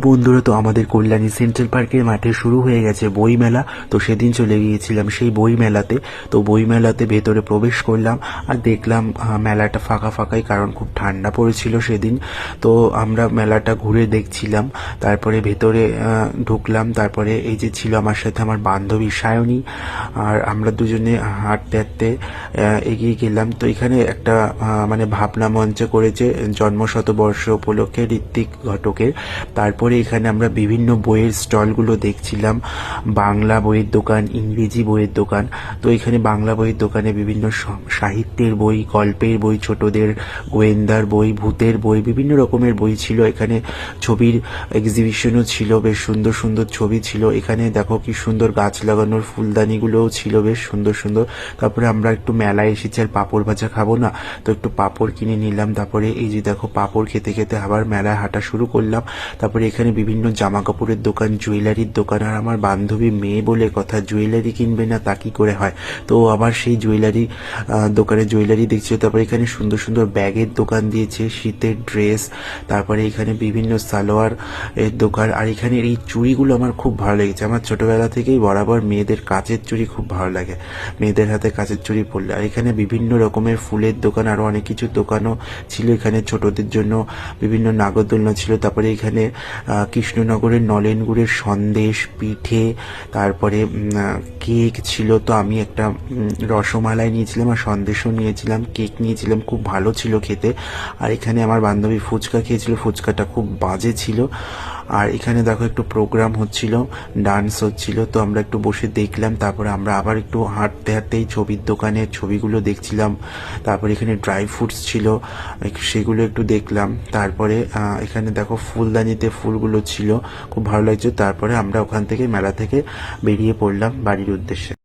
বন্ধুরা, তো আমাদের কল্যাণী সেন্ট্রাল পার্কের মাঠে শুরু হয়ে গেছে বই মেলা। তো সেদিন চলে গিয়েছিলাম সেই বই মেলাতে। তো বই মেলাতে ভেতরে প্রবেশ করলাম আর দেখলাম মেলাটা ফাঁকা ফাঁকাই, কারণ খুব ঠান্ডা পড়েছিল সেদিন। তো আমরা মেলাটা ঘুরে দেখছিলাম, তারপরে ভেতরে ঢুকলাম। তারপরে এই যে ছিল আমার সাথে আমার বান্ধবী সায়নী, আর আমরা দুজনে হাঁটতে হাঁটতে এগিয়ে গেলাম। তো এখানে একটা মানে ভাবনা মঞ্চ করেছে জন্মশতবর্ষ উপলক্ষে ঋত্বিক ঘটকের। তারপরে এখানে আমরা বিভিন্ন বইয়ের স্টলগুলো দেখছিলাম, বাংলা বইয়ের দোকান, ইংরেজি বইয়ের দোকান। তো এখানে বাংলা বইয়ের দোকানে বিভিন্ন সাহিত্যের বই, গল্পের বই, ছোটদের গোয়েন্দার বই, ভূতের বই, বিভিন্ন রকমের বই ছিল। এখানে ছবির এক্সিবিশনও ছিল, বেশ সুন্দর সুন্দর ছবি ছিল। এখানে দেখো কি সুন্দর গাছ লাগানোর ফুলদানিগুলোও ছিল, বেশ সুন্দর সুন্দর। তারপরে আমরা একটু মেলায় এসেছি আর পাঁপড় ভাজা খাবো না, তো একটু পাঁপড় কিনে নিলাম। তারপরে এই যে দেখো পাঁপড় খেতে খেতে আবার মেলায় হাঁটা শুরু করলাম। তারপরে এখানে বিভিন্ন জামা কাপড়ের দোকান, জুয়েলারির দোকান। আর আমার বান্ধবী মেয়ে বলে কথা, জুয়েলারি কিনবে না তা কি করে হয়, তো আবার সেই জুয়েলারি দোকানে জুয়েলারি দেখছিল। তারপরে এখানে সুন্দর সুন্দর ব্যাগের দোকান দিয়েছে, শীতের ড্রেস। তারপরে এখানে বিভিন্ন সালোয়ার এর দোকান। আর এখানে এই চুড়িগুলো আমার খুব ভালো লেগেছে। আমার ছোটবেলা থেকেই বরাবর মেয়েদের কাচের চুড়ি খুব ভালো লাগে, মেয়েদের হাতে কাচের চুড়ি পরলে। আর এখানে বিভিন্ন রকমের ফুলের দোকান, আরও অনেক কিছু দোকানও ছিল। এখানে ছোটদের জন্য বিভিন্ন নাগরদোলনা ছিল। তারপরে এখানে কৃষ্ণনগরের নলেন গুড়ের সন্দেশ, পিঠে, তারপরে কেক ছিল। তো আমি একটা রসমালাই নিয়েছিলাম আর সন্দেশও নিয়েছিলাম, কেক নিয়েছিলাম, খুব ভালো ছিল খেতে। আর এখানে আমার বান্ধবী ফুচকা খেয়েছিল, ফুচকাটা খুব বাজে ছিল। আর এখানে দেখো একটু প্রোগ্রাম হচ্ছিল, ডান্স হচ্ছিল, তো আমরা একটু বসে দেখলাম। তারপরে আমরা আবার একটু হাঁটতে হাঁটতেই ছবির দোকানে ছবিগুলো দেখছিলাম। তারপরে এখানে ড্রাই ফ্রুটস ছিল, সেগুলো একটু দেখলাম। তারপরে এখানে দেখো ফুলদানিতে ফুলগুলো ছিল, খুব ভালো লাগছে। তারপরে আমরা ওখান থেকে মেলা থেকে বেরিয়ে পড়লাম বাড়ির উদ্দেশ্যে।